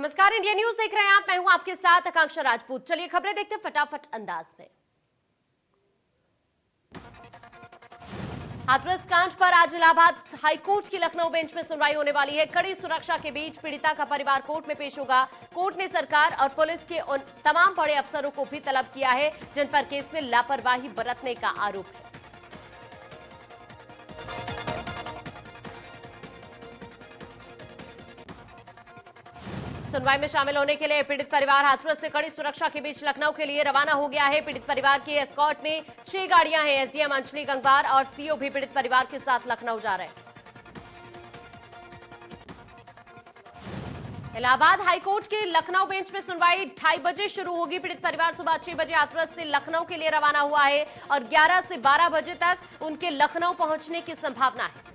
नमस्कार, India news देख रहे हैं आप। मैं हूं आपके साथ आकांक्षा राजपूत। चलिए खबरें देखते हैं फटाफट अंदाज में। हाथरस कांड पर आज इलाहाबाद हाईकोर्ट की लखनऊ बेंच में सुनवाई होने वाली है। कड़ी सुरक्षा के बीच पीड़िता का परिवार कोर्ट में पेश होगा। कोर्ट ने सरकार और पुलिस के उन तमाम बड़े अफसरों को भी तलब किया है जिन पर केस में लापरवाही बरतने का आरोप है। सुनवाई में शामिल होने के लिए पीड़ित परिवार हाथरस से कड़ी सुरक्षा के बीच लखनऊ के लिए रवाना हो गया है। पीड़ित परिवार के एस्कॉर्ट में 6 गाड़ियां हैं। एसडीएम अंजलि गंगवार और सीओ भी पीड़ित परिवार के साथ लखनऊ जा रहे हैं। इलाहाबाद हाईकोर्ट के लखनऊ बेंच में सुनवाई 2:30 बजे शुरू होगी। पीड़ित परिवार सुबह 6 बजे हाथरस से लखनऊ के लिए रवाना हुआ है और 11 से 12 बजे तक उनके लखनऊ पहुंचने की संभावना है।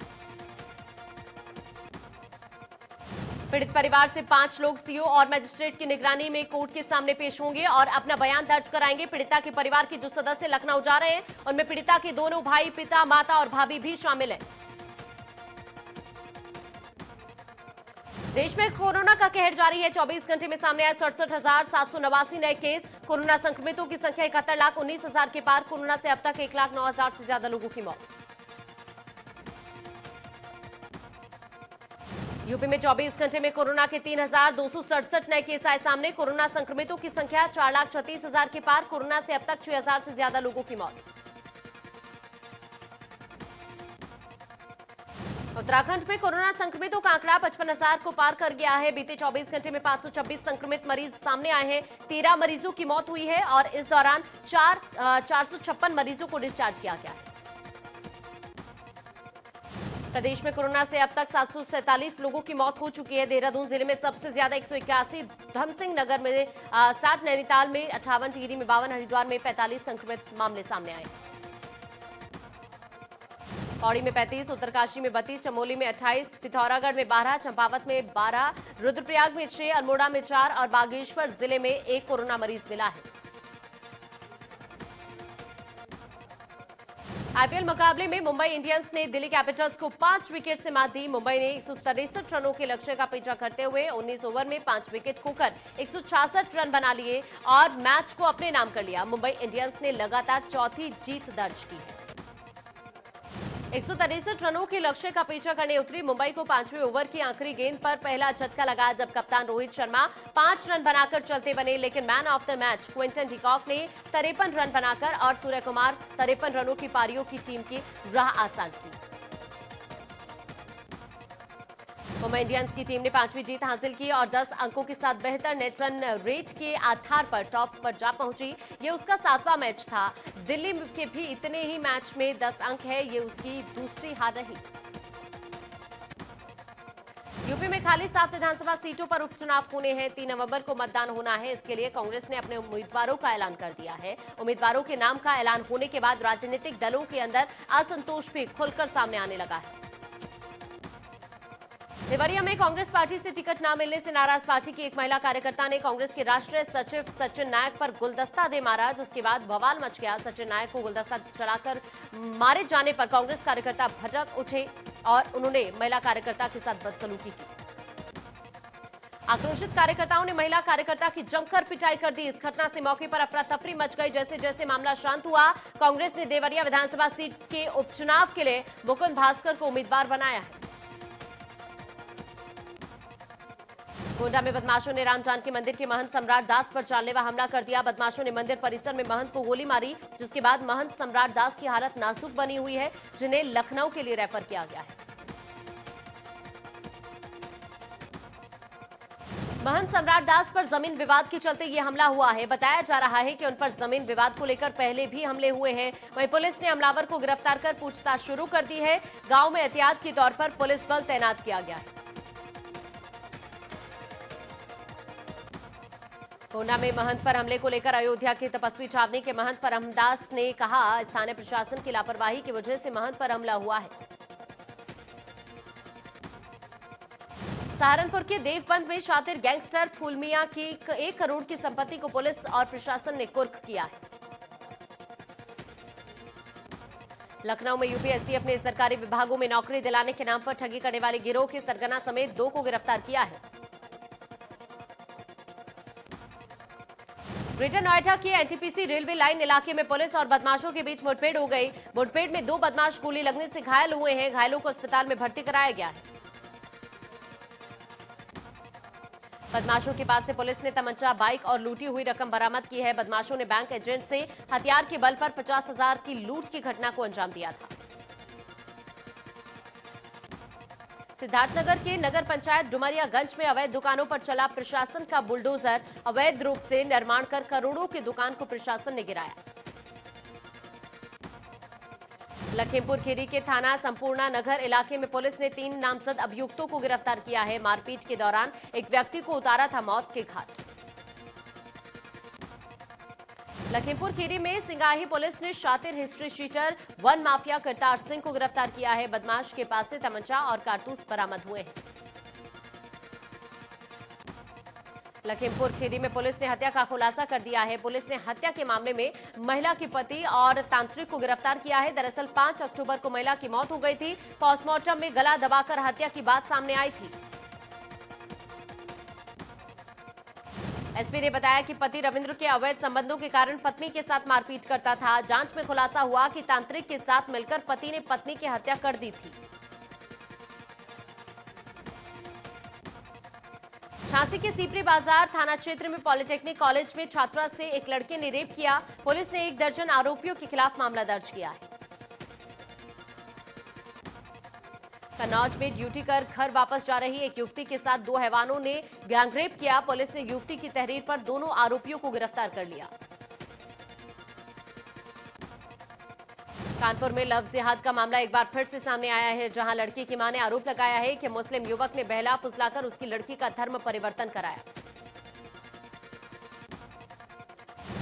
पीड़ित परिवार से 5 लोग सीओ और मजिस्ट्रेट की निगरानी में कोर्ट के सामने पेश होंगे और अपना बयान दर्ज कराएंगे। पीड़िता के परिवार के जो सदस्य लखनऊ जा रहे हैं उनमें पीड़िता के दोनों भाई, पिता, माता और भाभी भी शामिल हैं। देश में कोरोना का कहर जारी है। 24 घंटे में सामने आए 67,789 नए केस। कोरोना संक्रमितों की संख्या 71,19,000 के पार। कोरोना से अब तक 1,09,000 से ज्यादा लोगों की मौत। यूपी में 24 घंटे में कोरोना के 3,267 नए केस आए सामने। कोरोना संक्रमितों की संख्या 4,36,000 के पार। कोरोना से अब तक 6,000 से ज्यादा लोगों की मौत। उत्तराखंड में कोरोना संक्रमितों का आंकड़ा 55,000 को पार कर गया है। बीते 24 घंटे में 526 संक्रमित मरीज सामने आए हैं। 13 मरीजों की मौत हुई है और इस दौरान 456 मरीजों को डिस्चार्ज किया गया है। प्रदेश में कोरोना से अब तक 747 लोगों की मौत हो चुकी है। देहरादून जिले में सबसे ज्यादा 181, धमसिंह नगर में 60, नैनीताल में 58, टिहरी में 52, हरिद्वार में 45 संक्रमित मामले सामने आए। पौड़ी में 35, उत्तरकाशी में 32, चमोली में 28, पिथौरागढ़ में 12, चंपावत में 12, रुद्रप्रयाग में 6, अल्मोड़ा में 4 और बागेश्वर जिले में 1 कोरोना मरीज मिला है। आईपीएल मुकाबले में मुंबई इंडियंस ने दिल्ली कैपिटल्स को 5 विकेट से मात दी। मुंबई ने 163 रनों के लक्ष्य का पीछा करते हुए 19 ओवर में 5 विकेट खोकर 166 रन बना लिए और मैच को अपने नाम कर लिया। मुंबई इंडियंस ने लगातार चौथी जीत दर्ज की है। 163 रनों के लक्ष्य का पीछा करने उतरी मुंबई को 5वें ओवर की आखिरी गेंद पर पहला झटका लगा जब कप्तान रोहित शर्मा 5 रन बनाकर चलते बने, लेकिन man of the match Quinton de Kock ने 53 रन बनाकर और सूर्य कुमार 53 रनों की पारियों की टीम की राह आसान की। मुंबई इंडियंस की टीम ने 5वीं जीत हासिल की और 10 अंकों के साथ बेहतर नेट रन रेट के आधार पर टॉप पर जा पहुंची। ये उसका 7वां मैच था। दिल्ली के भी इतने ही मैच में 10 अंक है। ये उसकी दूसरी हार रही। यूपी में खाली 7 विधानसभा सीटों पर उपचुनाव होने हैं। 3 नवंबर को मतदान होना है। इसके लिए कांग्रेस ने अपने उम्मीदवारों का ऐलान कर दिया है। उम्मीदवारों के नाम का ऐलान होने के बाद राजनीतिक दलों के अंदर असंतोष भी खुलकर सामने आने लगा है। देवरिया में कांग्रेस पार्टी से टिकट न मिलने से नाराज पार्टी की एक महिला कार्यकर्ता ने कांग्रेस के राष्ट्रीय सचिव सचिन नायक पर गुलदस्ता दे मारा, जिसके बाद बवाल मच गया। सचिन नायक को गुलदस्ता चलाकर मारे जाने पर कांग्रेस कार्यकर्ता भड़क उठे और उन्होंने महिला कार्यकर्ता के साथ बदसलूकी की। आक्रोशित कार्यकर्ताओं ने महिला कार्यकर्ता की जमकर पिटाई कर दी। इस घटना से मौके पर अफरा तफरी मच गई। जैसे जैसे मामला शांत हुआ, कांग्रेस ने देवरिया विधानसभा सीट के उपचुनाव के लिए मुकुंद भास्कर को उम्मीदवार बनाया है। गोंडा में बदमाशों ने राम जानकी मंदिर के महंत सम्राट दास पर जानलेवा हमला कर दिया। बदमाशों ने मंदिर परिसर में महंत को गोली मारी, जिसके बाद महंत सम्राट दास की हालत नाजुक बनी हुई है, जिन्हें लखनऊ के लिए रेफर किया गया है। महंत सम्राट दास पर जमीन विवाद के चलते यह हमला हुआ है। बताया जा रहा है कि उन पर जमीन विवाद को लेकर पहले भी हमले हुए हैं। वहीं पुलिस ने हमलावर को गिरफ्तार कर पूछताछ शुरू कर दी है। गांव में एहतियात के तौर पर पुलिस बल तैनात किया गया है। गोंडा में महंत पर हमले को लेकर अयोध्या के तपस्वी छावनी के महंत परमदास ने कहा, स्थानीय प्रशासन की लापरवाही की वजह से महंत पर हमला हुआ है। सहारनपुर के देवबंद में शातिर गैंगस्टर फूलमिया की 1 करोड़ की संपत्ति को पुलिस और प्रशासन ने कुर्क किया है। लखनऊ में यूपी एसटीएफ ने सरकारी विभागों में नौकरी दिलाने के नाम पर ठगी करने वाले गिरोह के सरगना समेत 2 को गिरफ्तार किया है। ग्रेटर नोएडा के एनटीपीसी रेलवे लाइन इलाके में पुलिस और बदमाशों के बीच मुठभेड़ हो गई। मुठभेड़ में 2 बदमाश गोली लगने से घायल हुए हैं। घायलों को अस्पताल में भर्ती कराया गया है। बदमाशों के पास से पुलिस ने तमंचा, बाइक और लूटी हुई रकम बरामद की है। बदमाशों ने बैंक एजेंट से हथियार के बल पर 50,000 की लूट की घटना को अंजाम दिया था। सिद्धार्थनगर के नगर पंचायत डुमरियागंज में अवैध दुकानों पर चला प्रशासन का बुलडोजर। अवैध रूप से निर्माण कर करोड़ों की दुकान को प्रशासन ने गिराया। लखीमपुर खीरी के थाना संपूर्णा नगर इलाके में पुलिस ने 3 नामजद अभियुक्तों को गिरफ्तार किया है। मारपीट के दौरान एक व्यक्ति को उतारा था मौत के घाट। लखीमपुर खीरी में सिंगाही पुलिस ने शातिर history sheeter one mafia Kartar Singh को गिरफ्तार किया है। बदमाश के पास से तमंचा और कारतूस बरामद हुए हैं। लखीमपुर खीरी में पुलिस ने हत्या का खुलासा कर दिया है। पुलिस ने हत्या के मामले में महिला के पति और तांत्रिक को गिरफ्तार किया है। दरअसल 5 अक्टूबर को महिला की मौत हो गई थी। पोस्टमार्टम में गला दबाकर हत्या की बात सामने आई थी। एसपी ने बताया कि पति रविंद्र के अवैध संबंधों के कारण पत्नी के साथ मारपीट करता था। जांच में खुलासा हुआ कि तांत्रिक के साथ मिलकर पति ने पत्नी की हत्या कर दी थी। झांसी के सीपरी बाजार थाना क्षेत्र में पॉलिटेक्निक कॉलेज में छात्रा से एक लड़के ने रेप किया। पुलिस ने 1 दर्जन आरोपियों के खिलाफ मामला दर्ज किया है। कन्नौज में ड्यूटी कर घर वापस जा रही एक युवती के साथ 2 हैवानों ने गैंगरेप किया। पुलिस ने युवती की तहरीर पर दोनों आरोपियों को गिरफ्तार कर लिया। कानपुर में लव जिहाद का मामला एक बार फिर से सामने आया है, जहां लड़की की मां ने आरोप लगाया है कि मुस्लिम युवक ने बहला फुसलाकर उसकी लड़की का धर्म परिवर्तन कराया।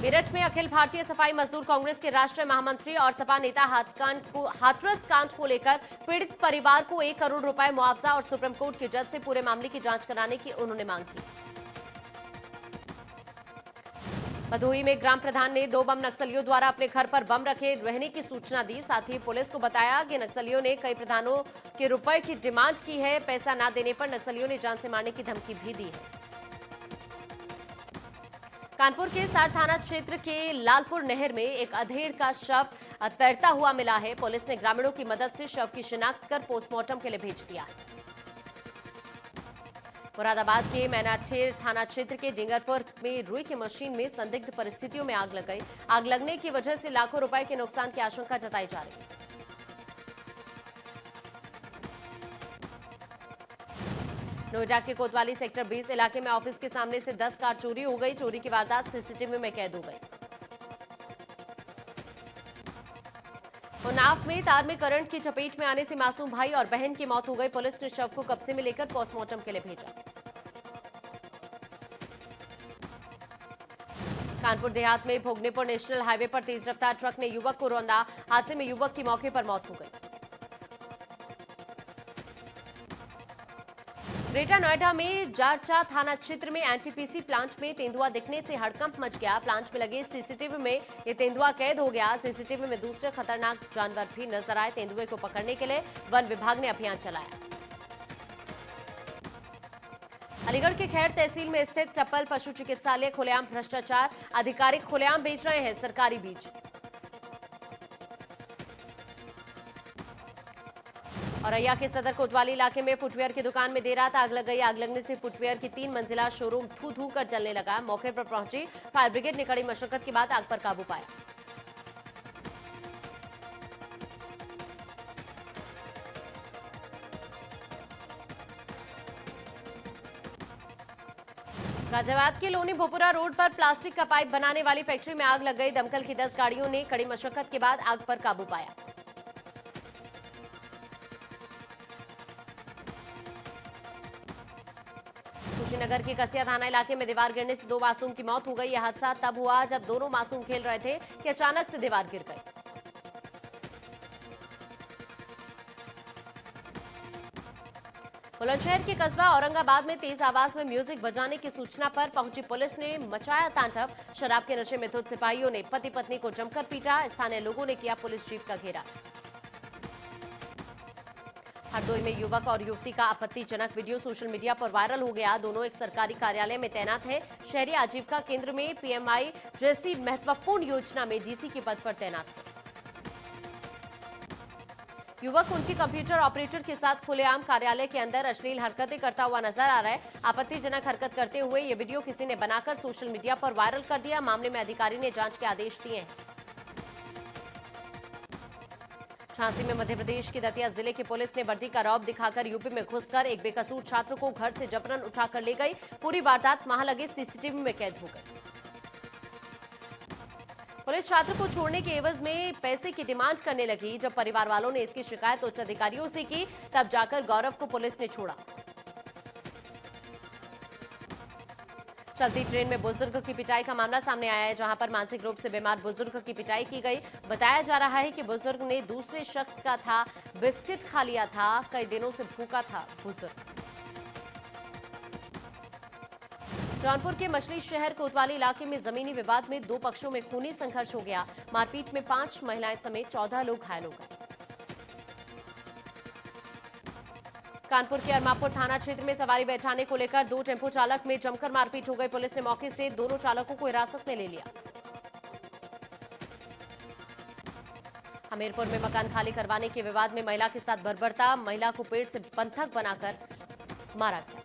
मेरठ में अखिल भारतीय सफाई मजदूर कांग्रेस के राष्ट्रीय महामंत्री और सपा नेता हाथरस कांड को लेकर पीड़ित परिवार को 1 करोड़ रुपए मुआवजा और सुप्रीम कोर्ट के जज से पूरे मामले की जांच कराने की उन्होंने मांग की। भदोही में ग्राम प्रधान ने 2 बम नक्सलियों द्वारा अपने घर पर बम रखे रहने की सूचना दी। साथ ही पुलिस को बताया कि नक्सलियों ने कई प्रधानों के रुपए की डिमांड की है। पैसा न देने पर नक्सलियों ने जान से मारने की धमकी भी दी है। कानपुर के सार थाना क्षेत्र के लालपुर नहर में एक अधेड़ का शव तैरता हुआ मिला है। पुलिस ने ग्रामीणों की मदद से शव की शिनाख्त कर पोस्टमार्टम के लिए भेज दिया है। मुरादाबाद के मैनाछेर थाना क्षेत्र के डिंगरपुर में रुई की मशीन में संदिग्ध परिस्थितियों में आग लग गई। आग लगने की वजह से लाखों रुपए के नुकसान की आशंका जताई जा रही है। नोएडा के कोतवाली सेक्टर 20 इलाके में ऑफिस के सामने से 10 कार चोरी हो गई। चोरी की वारदात सीसीटीवी में कैद हो गई। उन्नाव में तार में करंट की चपेट में आने से मासूम भाई और बहन की मौत हो गई। पुलिस ने शव को कब्जे में लेकर पोस्टमार्टम के लिए भेजा। कानपुर देहात में भोगनेपुर नेशनल हाईवे पर तेज रफ्तार ट्रक ने युवक को रौंदा। हादसे में युवक की मौके पर मौत हो गई। ग्रेटर नोएडा में जारचा थाना क्षेत्र में एनटीपीसी प्लांट में तेंदुआ दिखने से हड़कंप मच गया। प्लांट में लगे सीसीटीवी में ये तेंदुआ कैद हो गया। सीसीटीवी में दूसरे खतरनाक जानवर भी नजर आए। तेंदुए को पकड़ने के लिए वन विभाग ने अभियान चलाया। अलीगढ़ के खैर तहसील में स्थित चप्पल पशु चिकित्सालय खुलेआम भ्रष्टाचार। अधिकारी खुलेआम बेच रहे हैं सरकारी बीज। औरैया के सदर कोतवाली इलाके में फुटवेयर की दुकान में देर रात आग लग गई। आग लगने से फुटवेयर की 3 मंजिला शोरूम धू धू कर जलने लगा। मौके पर पहुंची फायर ब्रिगेड ने कड़ी मशक्कत के बाद आग पर काबू पाया। गाजियाबाद के लोनी भोपुरा रोड पर प्लास्टिक का पाइप बनाने वाली फैक्ट्री में आग लग गई। दमकल की 10 गाड़ियों ने कड़ी मशक्कत के बाद आग पर काबू पाया। कुशीनगर के कसिया थाना इलाके में दीवार गिरने से 2 मासूम की मौत हो गई। यह हादसा तब हुआ जब दोनों मासूम खेल रहे थे कि अचानक से दीवार गिर गई। बुलंदशहर के कस्बा औरंगाबाद में तेज आवाज में म्यूजिक बजाने की सूचना पर पहुंची पुलिस ने मचाया तांडव। शराब के नशे में धुत सिपाहियों ने पति पत्नी को जमकर पीटा। स्थानीय लोगों ने किया पुलिस जीप का घेरा। हरदोई में युवक और युवती का आपत्तिजनक वीडियो सोशल मीडिया पर वायरल हो गया। दोनों एक सरकारी कार्यालय में तैनात हैं। शहरी आजीविका केंद्र में पीएमआई जैसी महत्वपूर्ण योजना में डीसी के पद पर तैनात है। युवक उनके कंप्यूटर ऑपरेटर के साथ खुलेआम कार्यालय के अंदर अश्लील हरकतें करता हुआ नजर आ रहा है। आपत्तिजनक हरकत करते हुए ये वीडियो किसी ने बनाकर सोशल मीडिया पर वायरल कर दिया। मामले में अधिकारी ने जांच के आदेश दिए हैं। झांसी में मध्य प्रदेश की दतिया जिले की पुलिस ने वर्दी का रौब दिखाकर यूपी में घुसकर एक बेकसूर छात्र को घर से जबरन उठाकर ले गई। पूरी वारदात वहां लगे सीसीटीवी में कैद हो गई। पुलिस छात्र को छोड़ने के एवज में पैसे की डिमांड करने लगी। जब परिवार वालों ने इसकी शिकायत उच्च अधिकारियों से की, तब जाकर गौरव को पुलिस ने छोड़ा। चलती ट्रेन में बुजुर्ग की पिटाई का मामला सामने आया है, जहां पर मानसिक रूप से बीमार बुजुर्ग की पिटाई की गई। बताया जा रहा है कि बुजुर्ग ने दूसरे शख्स का था बिस्किट खा लिया था। कई दिनों से भूखा था बुजुर्ग। जौनपुर के मछली शहर कोतवाली इलाके में जमीनी विवाद में दो पक्षों में खूनी संघर्ष हो गया। मारपीट में 5 महिलाएं समेत 14 लोग घायल हो गए। कानपुर के अरमापुर थाना क्षेत्र में सवारी बैठाने को लेकर दो टेम्पो चालक में जमकर मारपीट हो गई। पुलिस ने मौके से दोनों चालकों को हिरासत में ले लिया। हमीरपुर में मकान खाली करवाने के विवाद में महिला के साथ बर्बरता। महिला को पेड़ से बंधक बनाकर मारा गया।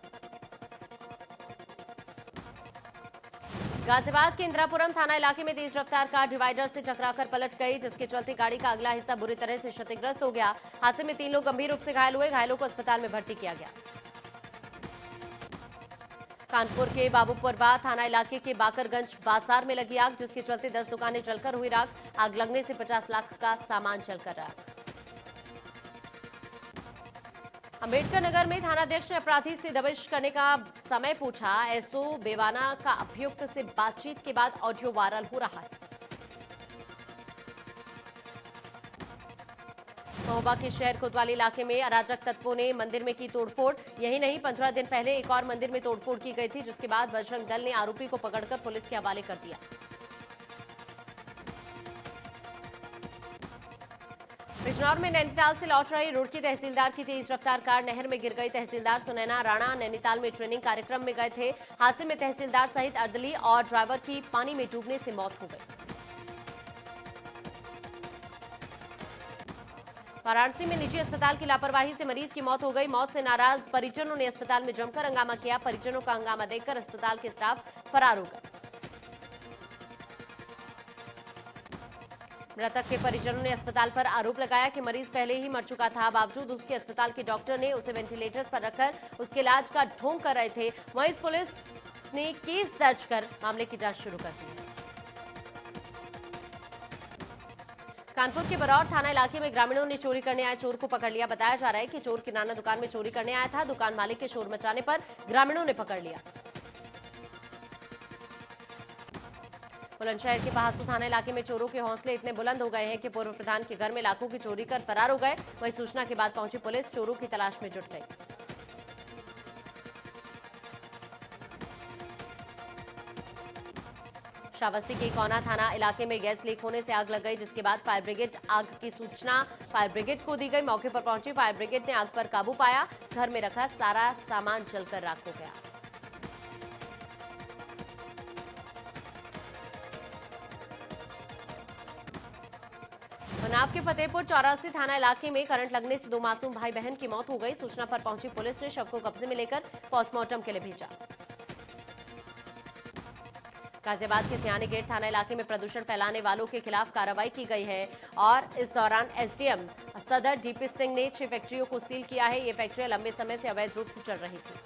गाजियाबाद के इंदिरापुरम थाना इलाके में तेज रफ्तार कार डिवाइडर से टकराकर पलट गई, जिसके चलते गाड़ी का अगला हिस्सा बुरी तरह से क्षतिग्रस्त हो गया। हादसे में 3 लोग गंभीर रूप से घायल हुए। घायलों को अस्पताल में भर्ती किया गया। कानपुर के बाबूपुरवा थाना इलाके के बाकरगंज बाजार में लगी आग, जिसके चलते 10 दुकानें जलकर हुई राख। आग लगने से 50 लाख का सामान जलकर रहा। अंबेडकर नगर में थानाध्यक्ष ने अपराधी से दबिश करने का समय पूछा। एसओ बेवाना का अभियुक्त से बातचीत के बाद ऑडियो वायरल हो रहा है। महोबा के शहर कोतवाली इलाके में अराजक तत्वों ने मंदिर में की तोड़फोड़। यही नहीं, 15 दिन पहले एक और मंदिर में तोड़फोड़ की गई थी, जिसके बाद बजरंग दल ने आरोपी को पकड़कर पुलिस के हवाले कर दिया। बिजनौर में नैनीताल से लौट रही रुड़की तहसीलदार की तेज रफ्तार कार नहर में गिर गई। तहसीलदार सुनैना राणा नैनीताल में ट्रेनिंग कार्यक्रम में गए थे। हादसे में तहसीलदार सहित अर्दली और ड्राइवर की पानी में डूबने से मौत हो गई। वाराणसी में निजी अस्पताल की लापरवाही से मरीज की मौत हो गई। मौत से नाराज परिजनों ने अस्पताल में जमकर हंगामा किया। परिजनों का हंगामा देखकर अस्पताल के स्टाफ फरार हो गए। मृतक के परिजनों ने अस्पताल पर आरोप लगाया कि मरीज पहले ही मर चुका था। बावजूद उसके अस्पताल के डॉक्टर ने उसे वेंटिलेटर पर रखकर उसके इलाज का ढोंग कर रहे थे। वहीं पुलिस ने केस दर्ज कर मामले की जांच शुरू कर दी है। कानपुर के बरौर थाना इलाके में ग्रामीणों ने चोरी करने आए चोर को पकड़ लिया। बताया जा रहा है कि चोर किराना दुकान में चोरी करने आया था। दुकान मालिक के शोर मचाने पर ग्रामीणों ने पकड़ लिया। बुलंदशहर के पहासू थाना इलाके में चोरों के हौसले इतने बुलंद हो गए हैं कि पूर्व प्रधान के घर में लाखों की चोरी कर फरार हो गए। वहीं सूचना के बाद पहुंची पुलिस चोरों की तलाश में जुट गई। श्रावस्ती के कोना थाना इलाके में गैस लीक होने से आग लग गई, जिसके बाद फायर ब्रिगेड आग की सूचना फायर ब्रिगेड को दी गई। मौके पर पहुंची फायर ब्रिगेड ने आग पर काबू पाया। घर में रखा सारा सामान जलकर राख हो गया। उन्नाव के फतेहपुर चौरासी थाना इलाके में करंट लगने से 2 मासूम भाई बहन की मौत हो गई। सूचना पर पहुंची पुलिस ने शव को कब्जे में लेकर पोस्टमार्टम के लिए भेजा। गाजियाबाद के सियानी गेट थाना इलाके में प्रदूषण फैलाने वालों के खिलाफ कार्रवाई की गई है और इस दौरान एसडीएम सदर डीपी सिंह ने 6 फैक्ट्रियों को सील किया है। ये फैक्ट्रियां लंबे समय से अवैध रूप से चल रही थी।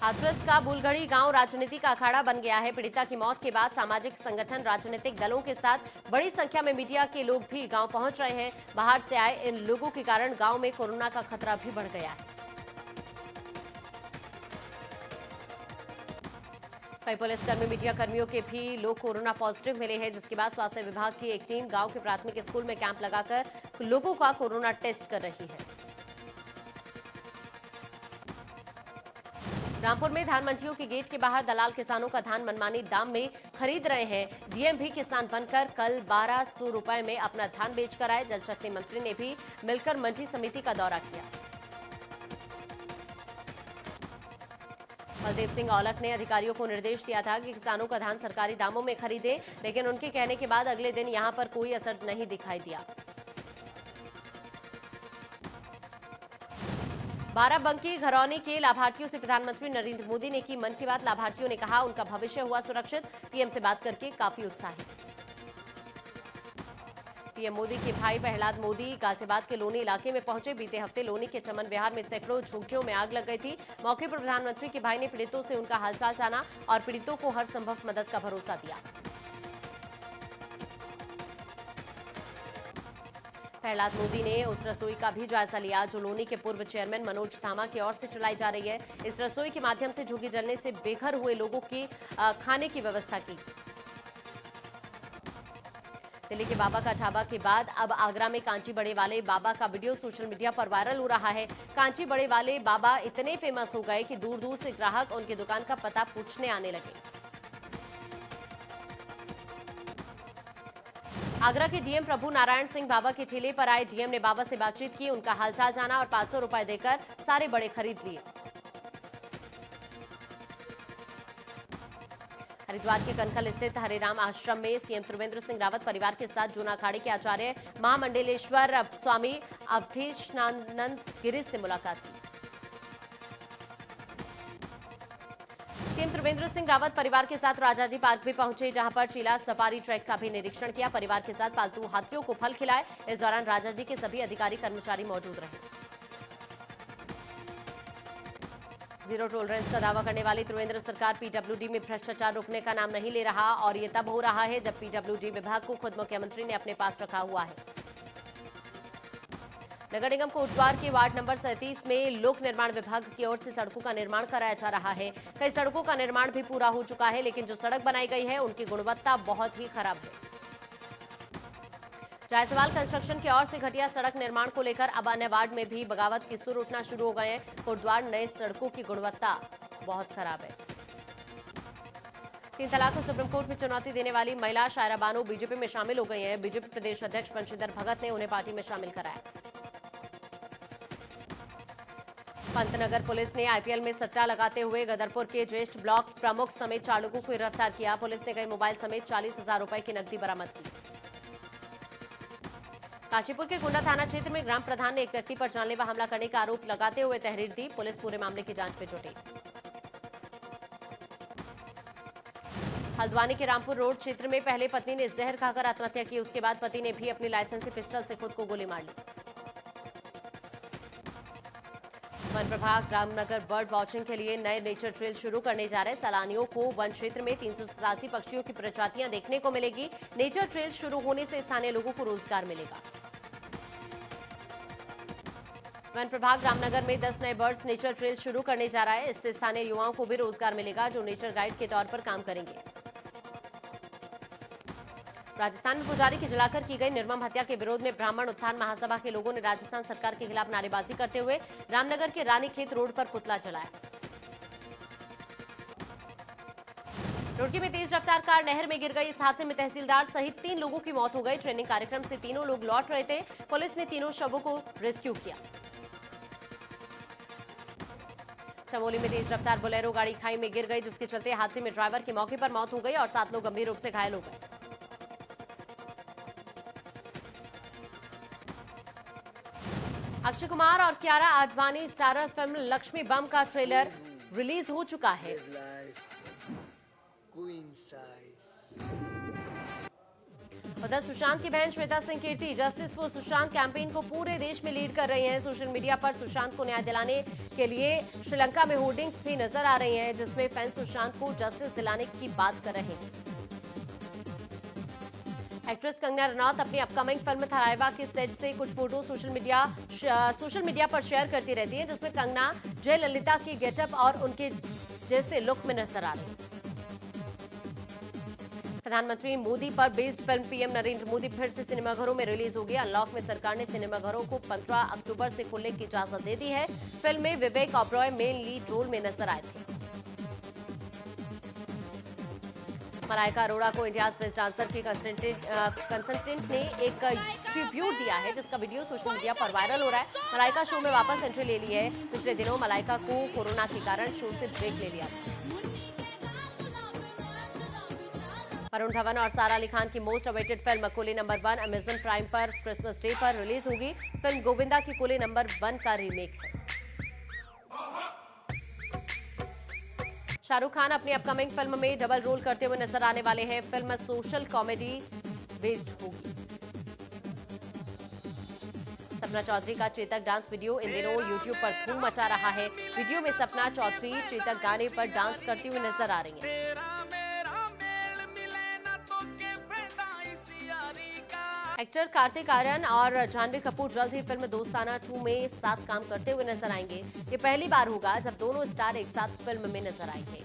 हाथरस का बुलगढ़ी गांव राजनीति का अखाड़ा बन गया है। पीड़िता की मौत के बाद सामाजिक संगठन, राजनीतिक दलों के साथ बड़ी संख्या में मीडिया के लोग भी गांव पहुंच रहे हैं। बाहर से आए इन लोगों के कारण गांव में कोरोना का खतरा भी बढ़ गया है। कई पुलिसकर्मी, मीडिया कर्मियों के भी लोग कोरोना पॉजिटिव मिले हैं, जिसके बाद स्वास्थ्य विभाग की एक टीम गांव के प्राथमिक स्कूल में कैंप लगाकर लोगों का कोरोना टेस्ट कर रही है। रामपुर में धान मंडियों के गेट के बाहर दलाल किसानों का धान मनमानी दाम में खरीद रहे हैं। डीएम भी किसान बनकर कल 1200 रुपए में अपना धान बेचकर आए। जल शक्ति मंत्री ने भी मिलकर मंडी समिति का दौरा किया। बलदेव सिंह औलख ने अधिकारियों को निर्देश दिया था कि किसानों का धान सरकारी दामों में खरीदें, लेकिन उनके कहने के बाद अगले दिन यहां पर कोई असर नहीं दिखाई दिया। बाराबंकी घरौनी के लाभार्थियों से प्रधानमंत्री नरेंद्र मोदी ने की मन की बात। लाभार्थियों ने कहा उनका भविष्य हुआ सुरक्षित। पीएम से बात करके काफी उत्साहित। पीएम मोदी के भाई प्रहलाद मोदी गाजियाबाद के लोनी इलाके में पहुंचे। बीते हफ्ते लोनी के चमन विहार में सैकड़ों झुग्गियों में आग लग गई थी। मौके पर प्रधानमंत्री के भाई ने पीड़ितों से उनका हालचाल जाना और पीड़ितों को हर संभव मदद का भरोसा दिया। प्रहलाद मोदी ने उस रसोई का भी जायजा लिया जो लोनी के पूर्व चेयरमैन मनोज धामा की ओर से चलाई जा रही है। इस रसोई के माध्यम से झुग्गी जलने से बेघर हुए लोगों की खाने की व्यवस्था की। दिल्ली के बाबा का ढाबा के बाद अब आगरा में कांची बड़े वाले बाबा का वीडियो सोशल मीडिया पर वायरल हो रहा है। कांची बड़े वाले बाबा इतने फेमस हो गए कि दूर दूर से ग्राहक उनकी दुकान का पता पूछने आने लगे। आगरा के डीएम प्रभु नारायण सिंह बाबा के ठेले पर आए। डीएम ने बाबा से बातचीत की, उनका हालचाल जाना और 500 रुपए देकर सारे बड़े खरीद लिए। हरिद्वार के कनखल स्थित हरिराम आश्रम में सीएम त्रिवेंद्र सिंह रावत परिवार के साथ जूना अखाड़े के आचार्य महामंडलेश्वर स्वामी अवधेशानंद गिरीश से मुलाकात की। सीएम त्रिवेंद्र सिंह रावत परिवार के साथ राजाजी पार्क भी पहुंचे, जहां पर चीला सफारी ट्रैक का भी निरीक्षण किया। परिवार के साथ पालतू हाथियों को फल खिलाए। इस दौरान राजाजी के सभी अधिकारी कर्मचारी मौजूद रहे। जीरो टॉलरेंस का दावा करने वाली त्रिवेंद्र सरकार पीडब्ल्यूडी में भ्रष्टाचार रोकने का नाम नहीं ले रहा और ये तब हो रहा है जब पीडब्ल्यूडी विभाग को खुद मुख्यमंत्री ने अपने पास रखा हुआ है। नगर निगम कोटद्वार के वार्ड नंबर 37 में लोक निर्माण विभाग की ओर से सड़कों का निर्माण कराया जा रहा है। कई सड़कों का निर्माण भी पूरा हो चुका है, लेकिन जो सड़क बनाई गई है उनकी गुणवत्ता बहुत ही खराब है। जायसवाल कंस्ट्रक्शन की ओर से घटिया सड़क निर्माण को लेकर अब अन्य वार्ड में भी बगावत के सुर उठना शुरू हो गए हैं। कोटद्वार नए सड़कों की गुणवत्ता बहुत खराब है। 3 तलाक को सुप्रीम कोर्ट में चुनौती देने वाली महिला शायरा बानो बीजेपी में शामिल हो गई हैं। बीजेपी प्रदेश अध्यक्ष बंशीधर भगत ने उन्हें पार्टी में शामिल कराया। पंतनगर पुलिस ने आईपीएल में सट्टा लगाते हुए गदरपुर के ज्येष्ठ ब्लॉक प्रमुख समेत 4 लोगों को गिरफ्तार किया। पुलिस ने कई मोबाइल समेत 40,000 रुपए की नकदी बरामद की। काशीपुर के कुंडा थाना क्षेत्र में ग्राम प्रधान ने एक व्यक्ति पर जानलेवा हमला करने का आरोप लगाते हुए तहरीर दी। पुलिस पूरे मामले की जांच में जुटी। हल्द्वानी के रामपुर रोड क्षेत्र में पहले पत्नी ने जहर खाकर आत्महत्या की। उसके बाद पति ने भी अपनी लाइसेंसी पिस्टल से खुद को गोली मार ली। वन विभाग रामनगर बर्ड वॉचिंग के लिए नए नेचर ट्रेल शुरू करने जा रहे सैलानियों को वन क्षेत्र में 387 पक्षियों की प्रजातियां देखने को मिलेगी। नेचर ट्रेल शुरू होने से स्थानीय लोगों को रोजगार मिलेगा। वन विभाग रामनगर में 10 नए बर्ड्स नेचर ट्रेल शुरू करने जा रहा है। इससे स्थानीय युवाओं को भी रोजगार मिलेगा जो नेचर गाइड के तौर पर काम करेंगे। राजस्थान में पुजारी की जलाकर की गई निर्मम हत्या के विरोध में ब्राह्मण उत्थान महासभा के लोगों ने राजस्थान सरकार के खिलाफ नारेबाजी करते हुए रामनगर के रानीखेत रोड पर पुतला जलाया। रुड़की में तेज रफ्तार कार नहर में गिर गई। इस हादसे में तहसीलदार सहित 3 लोगों की मौत हो गई। ट्रेनिंग कार्यक्रम से तीनों लोग लौट रहे थे। पुलिस ने तीनों शवों को रेस्क्यू किया। चमोली में तेज रफ्तार बोलेरो गाड़ी खाई में गिर गई, जिसके चलते हादसे में ड्राइवर की मौके पर मौत हो गई और 7 लोग गंभीर रूप से घायल हो गए। अक्षय कुमार और कियारा आडवाणी स्टारर फिल्म लक्ष्मी बम का ट्रेलर रिलीज हो चुका है। उधर सुशांत की बहन श्वेता सिंह कीर्ति जस्टिस फॉर सुशांत कैंपेन को पूरे देश में लीड कर रही हैं। सोशल मीडिया पर सुशांत को न्याय दिलाने के लिए श्रीलंका में होर्डिंग्स भी नजर आ रही हैं, जिसमें फैंस सुशांत को जस्टिस दिलाने की बात कर रहे हैं। एक्ट्रेस कंगना रनौत अपनी अपकमिंग फिल्म थलाइवा के सेट से कुछ फोटो सोशल मीडिया पर शेयर करती रहती हैं, जिसमें कंगना जयललिता की गेटअप और उनके जैसे लुक में नजर आ रही हैं। प्रधानमंत्री मोदी पर based film PM Narendra Modi फिर से सिनेमाघरों में रिलीज होगी। अनलॉक में सरकार ने सिनेमाघरों को 15 अक्टूबर से खोलने की इजाजत दे दी है। फिल्म में Vivek Oberoi main lead role में नजर आए थे। मलाइका अरोड़ा को इंडियाज बेस्ट डांसर के कंसल्टेंट ने एक ट्रिब्यूट दिया है, जिसका वीडियो सोशल मीडिया पर वायरल हो रहा है। मलाइका शो में वापस एंट्री ले ली है। पिछले दिनों मलाइका को कोरोना के कारण शो से ब्रेक ले लिया था। वरुण धवन और सारा अली खान की मोस्ट अवेटेड फिल्म कुली नंबर 1 अमेजन प्राइम पर क्रिसमस डे पर रिलीज होगी। फिल्म गोविंदा की कुली नंबर 1 का रीमेक है। शाहरुख खान अपनी अपकमिंग फिल्म में डबल रोल करते हुए नजर आने वाले हैं। फिल्म सोशल कॉमेडी बेस्ड होगी। सपना चौधरी का चेतक डांस वीडियो इन दिनों यूट्यूब पर धूम मचा रहा है। वीडियो में सपना चौधरी चेतक गाने पर डांस करती हुई नजर आ रही हैं। एक्टर कार्तिक आर्यन और जानवी कपूर जल्द ही फिल्म दोस्ताना 2 में साथ काम करते हुए नजर आएंगे। ये पहली बार होगा जब दोनों स्टार एक साथ फिल्म में नजर आएंगे।